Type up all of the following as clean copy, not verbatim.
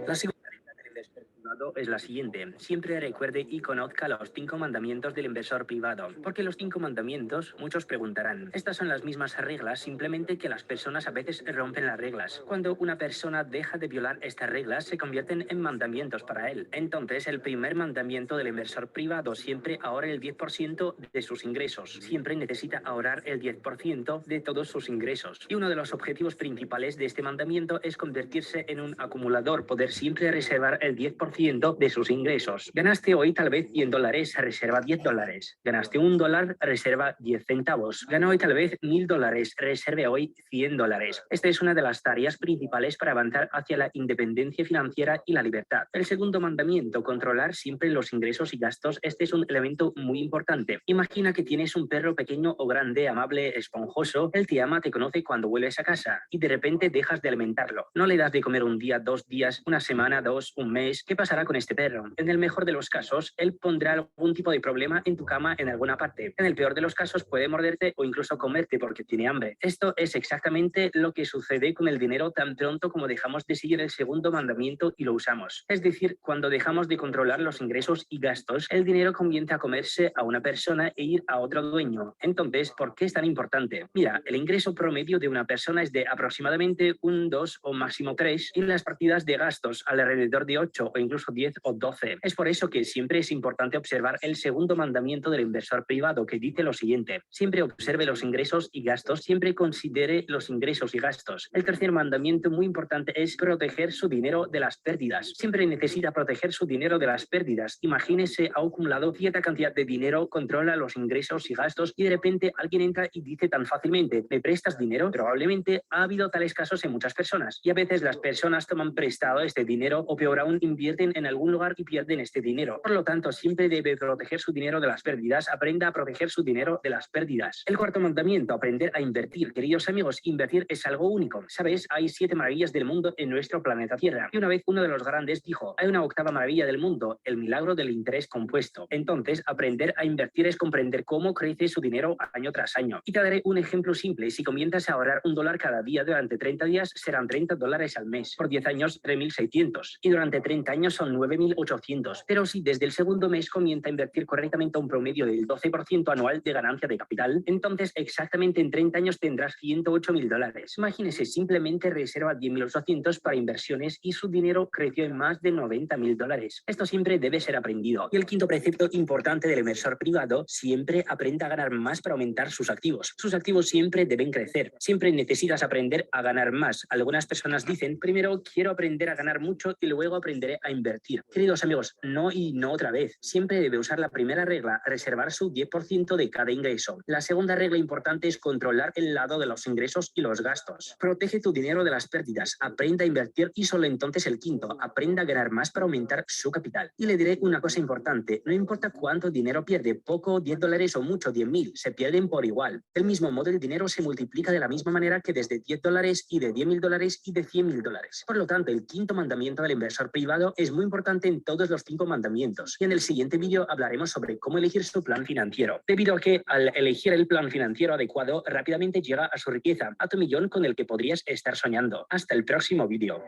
La segunda regla del inversor privado es la siguiente. Siempre recuerde y conozca los 5 mandamientos del inversor privado. Porque los 5 mandamientos, muchos preguntarán. Estas son las mismas reglas, simplemente que las personas a veces rompen las reglas. Cuando una persona deja de violar estas reglas, se convierten en mandamientos para él. Entonces, el primer mandamiento del inversor privado: siempre ahorre el 10% de sus ingresos. Siempre necesita ahorrar el 10% de todos sus ingresos. Y uno de los objetivos principales de este mandamiento es convertirse en un acumulador, poder siempre reservar el 10% de sus ingresos. Ganaste hoy tal vez $100, reserva $10. Ganaste $1, reserva 10 centavos. Ganó hoy tal vez $1000, reserve hoy $100. Esta es una de las tareas principales para avanzar hacia la independencia financiera y la libertad. El segundo mandamiento: controlar siempre los ingresos y gastos. Este es un elemento muy importante. Imagina que tienes un perro pequeño o grande, amable, esponjoso. Él te ama, te conoce cuando vuelves a casa y de repente dejas de alimentarlo. No le das de comer un día, 2 días, una semana, 2, un mes. ¿Qué pasará con este perro? En el mejor de los casos, él pondrá algún tipo de problema en tu cama en alguna parte. En el peor de los casos, puede morderte o incluso comerte porque tiene hambre. Esto es exactamente lo que sucede con el dinero tan pronto como dejamos de seguir el segundo mandamiento y lo usamos. Es decir, cuando dejamos de controlar los ingresos y gastos, el dinero comienza a comerse a una persona e ir a otro dueño. Entonces, ¿por qué es tan importante? Mira, el ingreso promedio de una persona es de aproximadamente un 2 o máximo 3 y las partidas de gastos alrededor de 8 o incluso 10 o 12. Es por eso que siempre es importante observar el segundo mandamiento del inversor privado, que dice lo siguiente: siempre observe los ingresos y gastos, siempre considere los ingresos y gastos. El tercer mandamiento, muy importante, es proteger su dinero de las pérdidas. Siempre necesita proteger su dinero de las pérdidas. Imagínese, ha acumulado cierta cantidad de dinero, controla los ingresos y gastos y de repente alguien entra y dice tan fácilmente: ¿me prestas dinero? Probablemente ha habido tales casos en muchas personas y a veces las personas toman prestado este dinero o peor aún, invierten en algún lugar y pierden este dinero. Por lo tanto, siempre debe proteger su dinero de las pérdidas. Aprenda a proteger su dinero de las pérdidas. El cuarto mandamiento: aprender a invertir. Queridos amigos, invertir es algo único. ¿Sabes? Hay 7 maravillas del mundo en nuestro planeta Tierra. Y una vez uno de los grandes dijo: hay una octava maravilla del mundo, el milagro del interés compuesto. Entonces, aprender a invertir es comprender cómo crece su dinero año tras año. Y te daré un ejemplo simple. Si comienzas a ahorrar $1 cada día durante 30 días, serán $30 al mes. Por 10 años, 3.600. Y durante 30 años son 9.800. Pero si desde el segundo mes comienza a invertir correctamente un promedio del 12% anual de ganancia de capital, entonces exactamente en 30 años tendrás $108.000. Imagínese, simplemente reserva 10.800 para inversiones y su dinero creció en más de $90.000. Esto siempre debe ser aprendido. Y el quinto precepto importante del inversor privado: siempre aprenda a ganar más para aumentar sus activos. Sus activos siempre deben crecer. Siempre necesitas aprender a ganar más. Algunas personas dicen: primero quiero aprender a ganar mucho y luego aprenderé a invertir. Queridos amigos, no y no otra vez. Siempre debe usar la primera regla: reservar su 10% de cada ingreso. La segunda regla importante es controlar el lado de los ingresos y los gastos. Protege tu dinero de las pérdidas. Aprenda a invertir y solo entonces el quinto: aprenda a ganar más para aumentar su capital. Y le diré una cosa importante: no importa cuánto dinero pierde, poco, $10 o mucho, 10.000, se pierden por igual. Del mismo modo, el dinero se multiplica de la misma manera que desde $10 y de $10.000 y de $100.000. Por lo tanto, el quinto mandamiento del inversor privado es muy importante en todos los 5 mandamientos. Y en el siguiente vídeo hablaremos sobre cómo elegir su plan financiero, debido a que al elegir el plan financiero adecuado, rápidamente llega a su riqueza, a tu millón con el que podrías estar soñando. Hasta el próximo vídeo.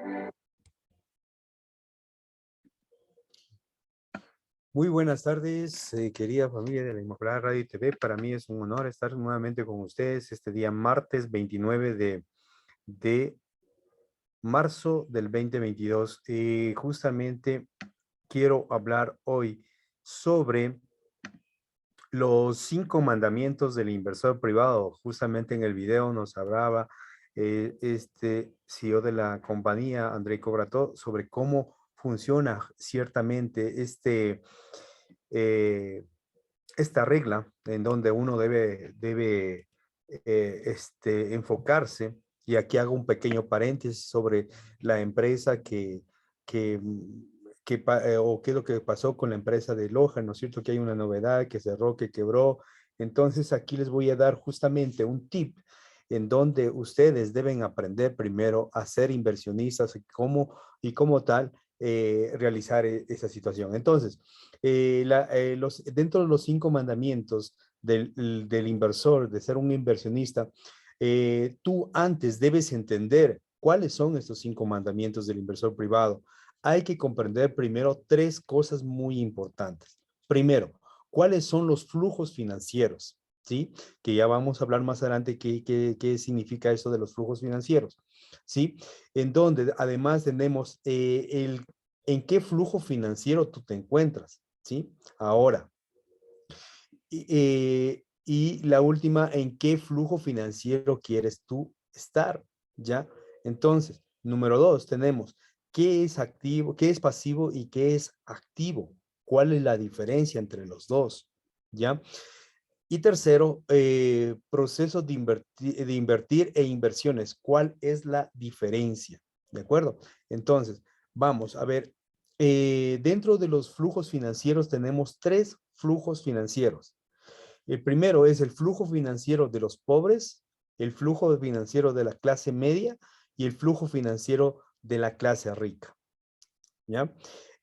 Muy buenas tardes, querida familia de la Inmaculada Radio y TV. Para mí es un honor estar nuevamente con ustedes este día martes 29 de marzo del 2022. Justamente quiero hablar hoy sobre los 5 mandamientos del inversor privado. Justamente en el video nos hablaba este CEO de la compañía, Andrei Kovratov, sobre cómo funciona ciertamente esta regla en donde uno debe enfocarse. Y aquí hago un pequeño paréntesis sobre la empresa que, o qué es lo que pasó con la empresa de Loja, ¿no es cierto? Que hay una novedad, que cerró, que quebró. Entonces aquí les voy a dar justamente un tip en donde ustedes deben aprender primero a ser inversionistas y como tal realizar esa situación. Entonces, dentro de los 5 mandamientos del inversor, de ser un inversionista, tú antes debes entender ¿Cuáles son estos 5 mandamientos del inversor privado? Hay que comprender primero 3 cosas muy importantes. Primero, ¿cuáles son los flujos financieros? ¿Sí? Que ya vamos a hablar más adelante qué significa eso de los flujos financieros. ¿Sí? En donde además tenemos en qué flujo financiero tú te encuentras. ¿Sí? Ahora, y la última, ¿en qué flujo financiero quieres tú estar? ¿Ya? Entonces, número 2, tenemos qué es activo, qué es pasivo y qué es activo. ¿Cuál es la diferencia entre los dos? ¿Ya? Y tercero, procesos de invertir e inversiones. ¿Cuál es la diferencia? ¿De acuerdo? Entonces, vamos a ver, dentro de los flujos financieros tenemos 3 flujos financieros. El primero es el flujo financiero de los pobres, el flujo financiero de la clase media y el flujo financiero de la clase rica. ¿Ya?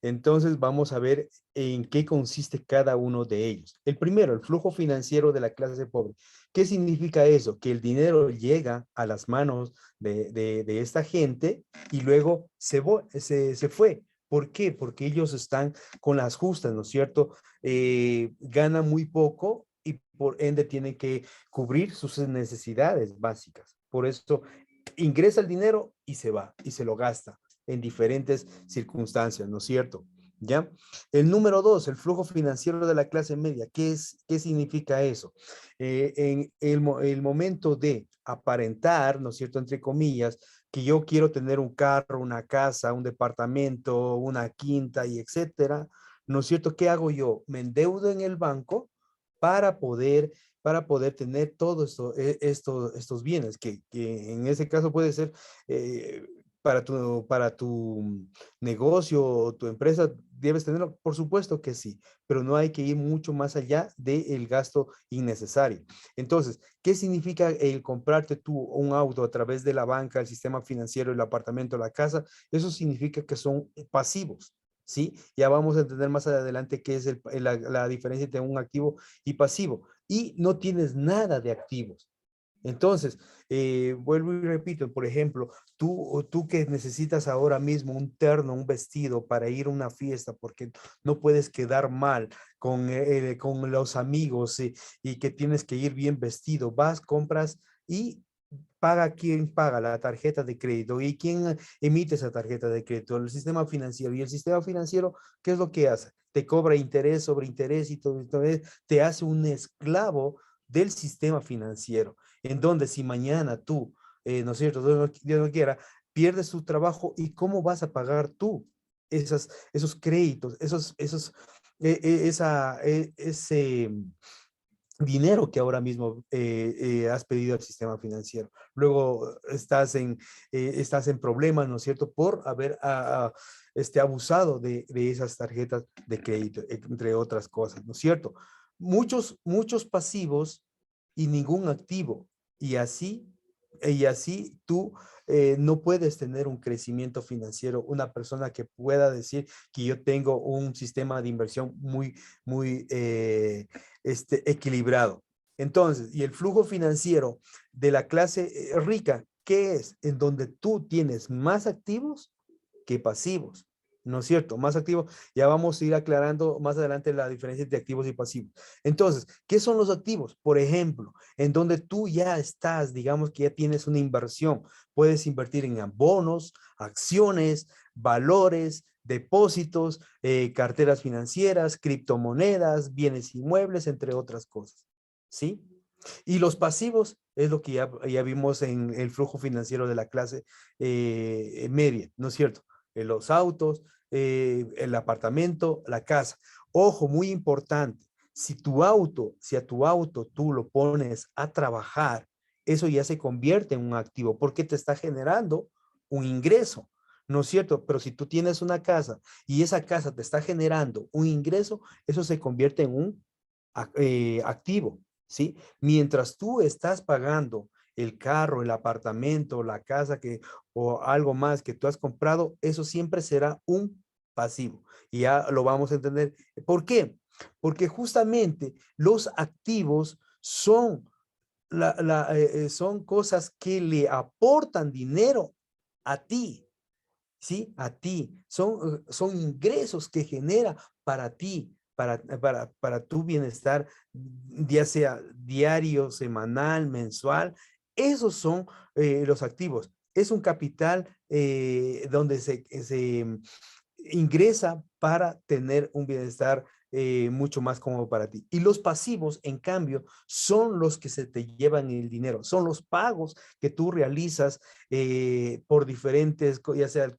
Entonces vamos a ver en qué consiste cada uno de ellos. El primero, el flujo financiero de la clase pobre. ¿Qué significa eso? Que el dinero llega a las manos de esta gente y luego se fue. ¿Por qué? Porque ellos están con las justas, ¿no es cierto? Ganan muy poco y por ende tienen que cubrir sus necesidades básicas. Por eso ingresa el dinero y se va y se lo gasta en diferentes circunstancias, ¿no es cierto? ¿Ya? El número 2, el flujo financiero de la clase media. ¿Qué significa eso? En el momento de aparentar, ¿no es cierto?, entre comillas, que yo quiero tener un carro, una casa, un departamento, una quinta y etcétera, ¿no es cierto? ¿Qué hago yo? Me endeudo en el banco para poder tener todos estos bienes, que en ese caso puede ser eh, para tu negocio o tu empresa, ¿debes tenerlo? Por supuesto que sí, pero no hay que ir mucho más allá del gasto innecesario. Entonces, ¿qué significa el comprarte tú un auto a través de la banca, el sistema financiero, el apartamento, la casa? Eso significa que son pasivos. ¿Sí? Ya vamos a entender más adelante qué es la diferencia entre un activo y pasivo. Y no tienes nada de activos. Entonces, vuelvo y repito, por ejemplo, tú que necesitas ahora mismo un terno, un vestido para ir a una fiesta porque no puedes quedar mal con los amigos y que tienes que ir bien vestido, vas, compras y paga quien paga la tarjeta de crédito y quién emite esa tarjeta de crédito, el sistema financiero. Y el sistema financiero, ¿qué es lo que hace? Te cobra interés sobre interés y todo, te hace un esclavo del sistema financiero, en donde si mañana tú, ¿no es cierto?, Dios no quiera, pierdes tu trabajo y cómo vas a pagar tú esos créditos, ese dinero que ahora mismo has pedido al sistema financiero. Luego estás en problemas, ¿no es cierto?, por haber abusado de esas tarjetas de crédito, entre otras cosas, ¿no es cierto? Muchos pasivos y ningún activo. Y así tú no puedes tener un crecimiento financiero, una persona que pueda decir que yo tengo un sistema de inversión muy equilibrado. Entonces, y el flujo financiero de la clase rica, ¿qué es? En donde tú tienes más activos que pasivos. ¿No es cierto? Más activos. Ya vamos a ir aclarando más adelante la diferencia entre activos y pasivos. Entonces, ¿qué son los activos? Por ejemplo, en donde tú ya estás, digamos que ya tienes una inversión. Puedes invertir en bonos, acciones, valores, depósitos, carteras financieras, criptomonedas, bienes inmuebles, entre otras cosas. ¿Sí? Y los pasivos es lo que ya vimos en el flujo financiero de la clase media, ¿no es cierto? Los autos, el apartamento, la casa. Ojo, muy importante, si a tu auto tú lo pones a trabajar, eso ya se convierte en un activo porque te está generando un ingreso, ¿no es cierto? Pero si tú tienes una casa y esa casa te está generando un ingreso, eso se convierte en un activo, ¿sí? Mientras tú estás pagando el carro, el apartamento, la casa o algo más que tú has comprado, eso siempre será un pasivo. Y ya lo vamos a entender. ¿Por qué? Porque justamente los activos son cosas que le aportan dinero a ti, ¿sí? A ti. Son ingresos que genera para ti, para tu bienestar, ya sea diario, semanal, mensual. Esos son los activos. Es un capital donde se ingresa para tener un bienestar mucho más cómodo para ti. Y los pasivos, en cambio, son los que se te llevan el dinero, son los pagos que tú realizas por diferentes, ya sea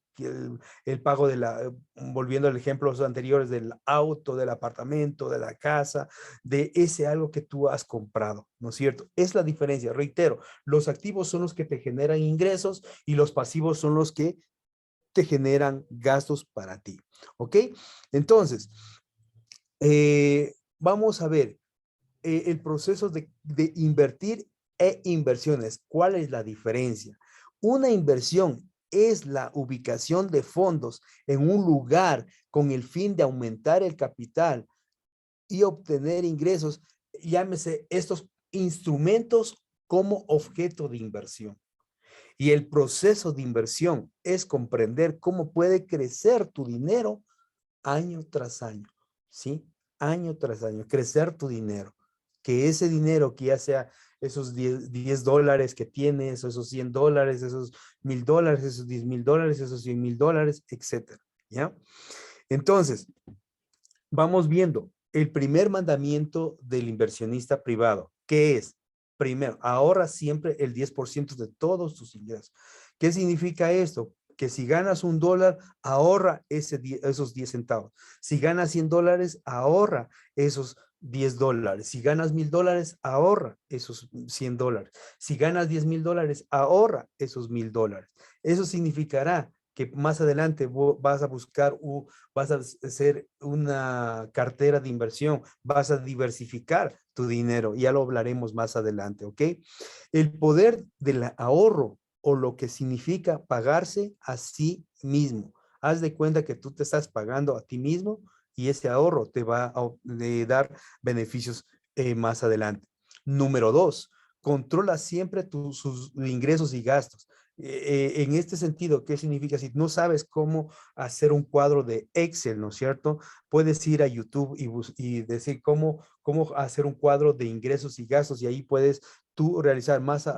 el pago de volviendo al ejemplo anteriores, del auto, del apartamento, de la casa, de ese algo que tú has comprado, ¿no es cierto? Es la diferencia, reitero, los activos son los que te generan ingresos y los pasivos son los que te generan gastos para ti, ¿ok? Entonces, vamos a ver el proceso de invertir e inversiones. ¿Cuál es la diferencia? Una inversión es la ubicación de fondos en un lugar con el fin de aumentar el capital y obtener ingresos, llámese estos instrumentos como objeto de inversión. Y el proceso de inversión es comprender cómo puede crecer tu dinero año tras año, ¿sí? Año tras año, crecer tu dinero. Que ese dinero, que ya sea esos $10 que tienes, o esos $100, esos $1000, esos $10,000, esos $100,000, etcétera, ¿ya? Entonces, vamos viendo el primer mandamiento del inversionista privado, que es, primero, ahorra siempre el 10% de todos tus ingresos. ¿Qué significa esto? Que si ganas $1, ahorra esos 10 centavos. Si ganas $100, ahorra esos $10. Si ganas $1,000, ahorra esos $100. Si ganas $10,000, ahorra esos $1,000. Eso significará que más adelante vas a buscar, vas a hacer una cartera de inversión, vas a diversificar tu dinero. Ya lo hablaremos más adelante, ¿ok? El poder del ahorro o lo que significa pagarse a sí mismo. Haz de cuenta que tú te estás pagando a ti mismo y ese ahorro te va a dar beneficios más adelante. Número dos, controla siempre sus ingresos y gastos. En este sentido, ¿qué significa? Si no sabes cómo hacer un cuadro de Excel, ¿no es cierto? Puedes ir a YouTube y decir cómo hacer un cuadro de ingresos y gastos y ahí puedes tú realizar más,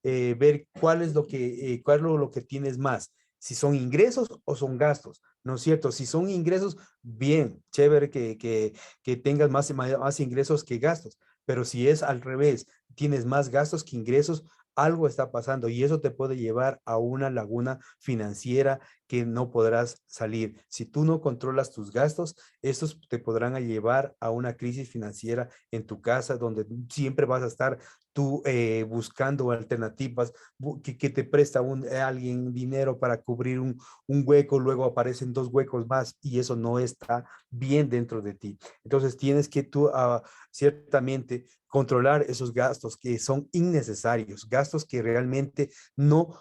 ver cuál es lo que tienes más, si son ingresos o son gastos, ¿no es cierto? Si son ingresos, bien, chévere que tengas más ingresos que gastos, pero si es al revés, tienes más gastos que ingresos, algo está pasando y eso te puede llevar a una laguna financiera que no podrás salir. Si tú no controlas tus gastos, estos te podrán llevar a una crisis financiera en tu casa donde siempre vas a estar tú buscando alternativas, que te presta alguien dinero para cubrir un hueco, luego aparecen dos huecos más y eso no está bien dentro de ti. Entonces tienes que tú ciertamente controlar esos gastos que son innecesarios, gastos que realmente no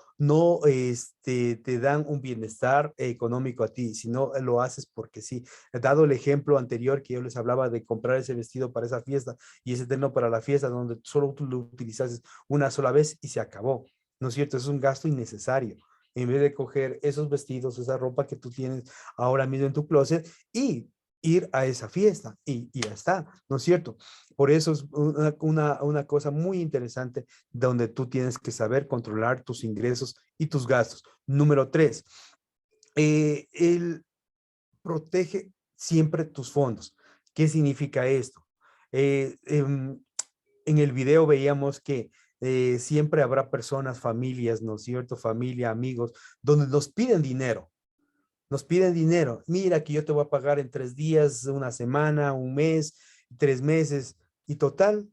te dan un bienestar económico a ti, sino lo haces porque sí. Dado el ejemplo anterior que yo les hablaba de comprar ese vestido para esa fiesta y ese terno para la fiesta, donde solo tú lo utilizas una sola vez y se acabó, ¿no es cierto? Es un gasto innecesario. En vez de coger esos vestidos, esa ropa que tú tienes ahora mismo en tu closet y ir a esa fiesta y ya está, ¿no es cierto? Por eso es una cosa muy interesante donde tú tienes que saber controlar tus ingresos y tus gastos. Número tres, el protege siempre tus fondos. ¿Qué significa esto? Eh, em, en el video veíamos que siempre habrá personas, familias, ¿no es cierto? Familia, amigos, donde nos piden dinero. Nos piden dinero. Mira que yo te voy a pagar en 3 días, una semana, un mes, 3 meses. Y total,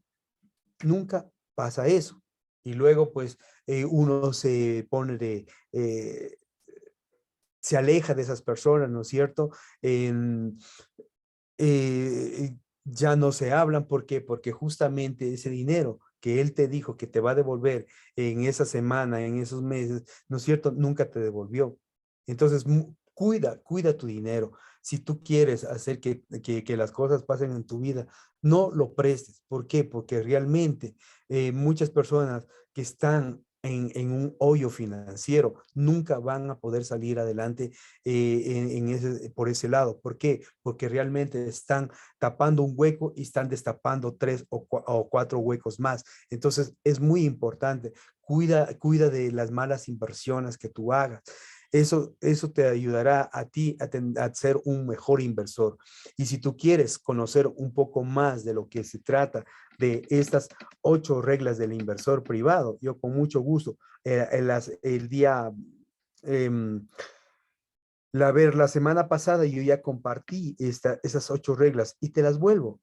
nunca pasa eso. Y luego, pues, uno se pone se aleja de esas personas, ¿no es cierto? Ya no se hablan. ¿Por qué? Porque justamente ese dinero que él te dijo que te va a devolver en esa semana, en esos meses, ¿no es cierto? Nunca te devolvió. Entonces, cuida tu dinero. Si tú quieres hacer que las cosas pasen en tu vida, no lo prestes. ¿Por qué? Porque realmente muchas personas que están en un hoyo financiero, nunca van a poder salir adelante por ese lado. ¿Por qué? Porque realmente están tapando un hueco y están destapando tres o cuatro huecos más. Entonces es muy importante, cuida de las malas inversiones que tú hagas. Eso te ayudará a ti a ser un mejor inversor. Y si tú quieres conocer un poco más de lo que se trata de estas 8 reglas del inversor privado, yo con mucho gusto, el día, eh, la semana pasada yo ya compartí esas 8 reglas y te las vuelvo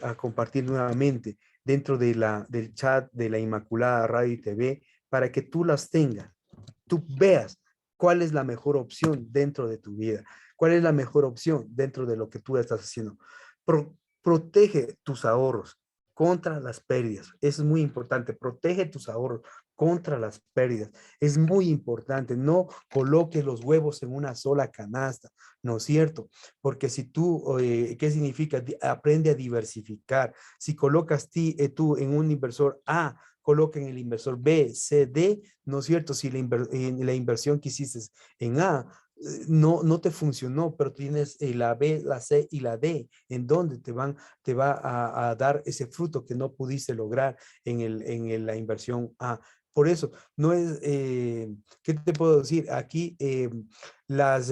a compartir nuevamente dentro del chat de la Inmaculada Radio y TV para que tú las tengas, tú veas cuál es la mejor opción dentro de tu vida, cuál es la mejor opción dentro de lo que tú estás haciendo. Protege tus ahorros contra las pérdidas. Eso es muy importante. Protege tus ahorros contra las pérdidas. Es muy importante. No coloques los huevos en una sola canasta, ¿no es cierto? Porque si tú, ¿qué significa? Aprende a diversificar. Si colocas tú en un inversor A, coloca en el inversor B, C, D, ¿no es cierto? Si la inversión que hiciste en A no te funcionó, pero tienes la B, la C y la D, en donde te va a dar ese fruto que no pudiste lograr la inversión A. Por eso, no es, ¿qué te puedo decir? Aquí las...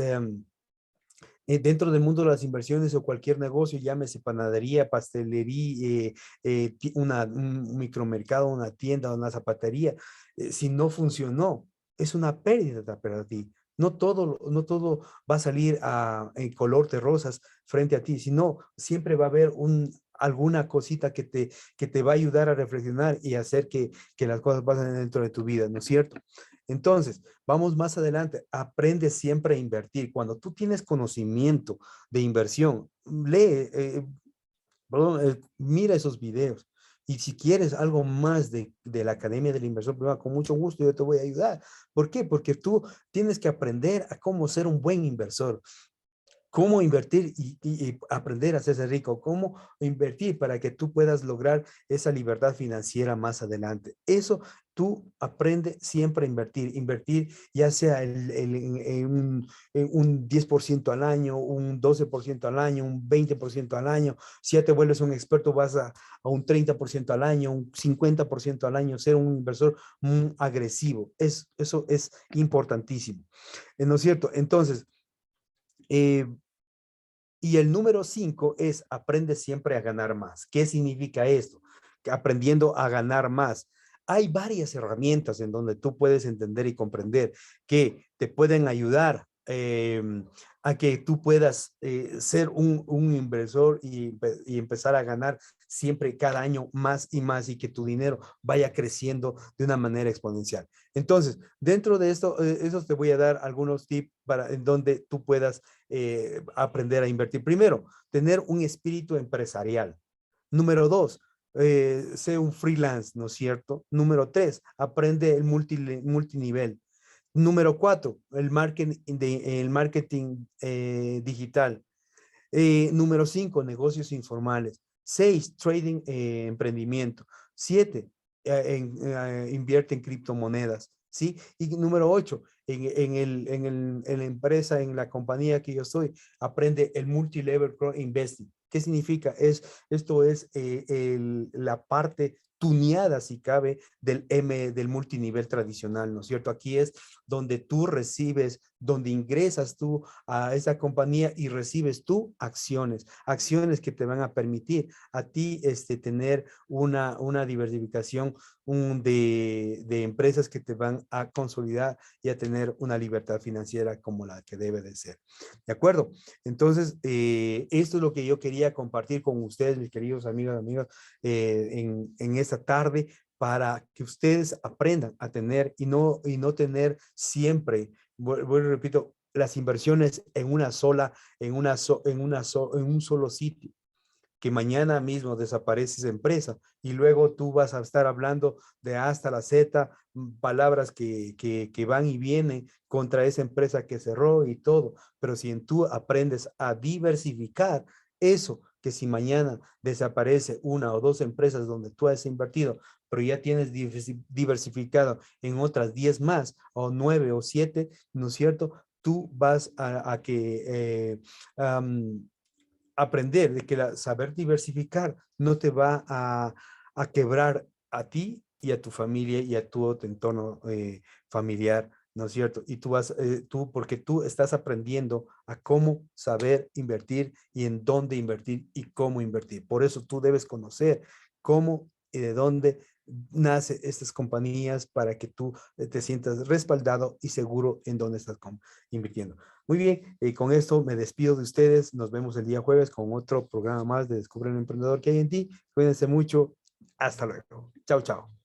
dentro del mundo de las inversiones o cualquier negocio, llámese panadería, pastelería, un micromercado, una tienda, una zapatería, si no funcionó, es una pérdida para ti. No todo va a salir en color de rosas frente a ti, sino siempre va a haber alguna cosita que te va a ayudar a reflexionar y hacer que las cosas pasen dentro de tu vida, ¿no es cierto? Entonces, vamos más adelante. Aprende siempre a invertir. Cuando tú tienes conocimiento de inversión, lee, mira esos videos. Y si quieres algo más de la Academia del Inversor Privado, con mucho gusto yo te voy a ayudar. ¿Por qué? Porque tú tienes que aprender a cómo ser un buen inversor, cómo invertir y aprender a hacerse rico, cómo invertir para que tú puedas lograr esa libertad financiera más adelante. Eso tú aprende siempre a invertir ya sea un 10% al año, un 12% al año, un 20% al año. Si ya te vuelves un experto, vas a un 30% al año, un 50% al año, ser un inversor agresivo. Eso es importantísimo. ¿No es cierto? Entonces, eh, y el número 5 es aprende siempre a ganar más. ¿Qué significa esto? Que aprendiendo a ganar más. Hay varias herramientas en donde tú puedes entender y comprender que te pueden ayudar a que tú puedas ser un inversor y empezar a ganar siempre cada año más y más y que tu dinero vaya creciendo de una manera exponencial. Entonces, dentro de esto, eso te voy a dar algunos tips en donde tú puedas aprender a invertir. Primero, tener un espíritu empresarial. Número 2, sé un freelance, ¿no es cierto? Número 3, aprende el multinivel. Número 4, el marketing digital. Número 5, negocios informales. 6, trading, emprendimiento. 7, invierte en criptomonedas. ¿Sí? Y número 8, en la empresa, en la compañía que yo soy, aprende el multilevel investing. ¿Qué significa? Esto es la parte tuneada, si cabe, del multinivel tradicional, ¿no es cierto? Aquí es donde tú recibes, donde ingresas tú a esa compañía y recibes tú acciones que te van a permitir a ti tener una diversificación de empresas que te van a consolidar y a tener una libertad financiera como la que debe de ser. ¿De acuerdo? Entonces, esto es lo que yo quería compartir con ustedes, mis queridos amigos, amigas, en esta tarde para que ustedes aprendan a tener y no tener siempre, vuelvo y repito, las inversiones en un solo sitio, que mañana mismo desaparece esa empresa y luego tú vas a estar hablando de hasta la Z, palabras que van y vienen contra esa empresa que cerró y todo. Pero si tú aprendes a diversificar eso, que si mañana desaparece una o dos empresas donde tú has invertido, pero ya tienes diversificado en otras 10 más, o 9 o 7, ¿no es cierto? Tú vas aprender de que saber diversificar no te va a quebrar a ti y a tu familia y a tu entorno familiar, ¿no es cierto? Y porque tú estás aprendiendo a cómo saber invertir y en dónde invertir y cómo invertir. Por eso tú debes conocer cómo y de dónde nace estas compañías para que tú te sientas respaldado y seguro en dónde estás invirtiendo. Muy bien, con esto me despido de ustedes. Nos vemos el día jueves con otro programa más de Descubre el Emprendedor que hay en ti. Cuídense mucho. Hasta luego. Chao, chao.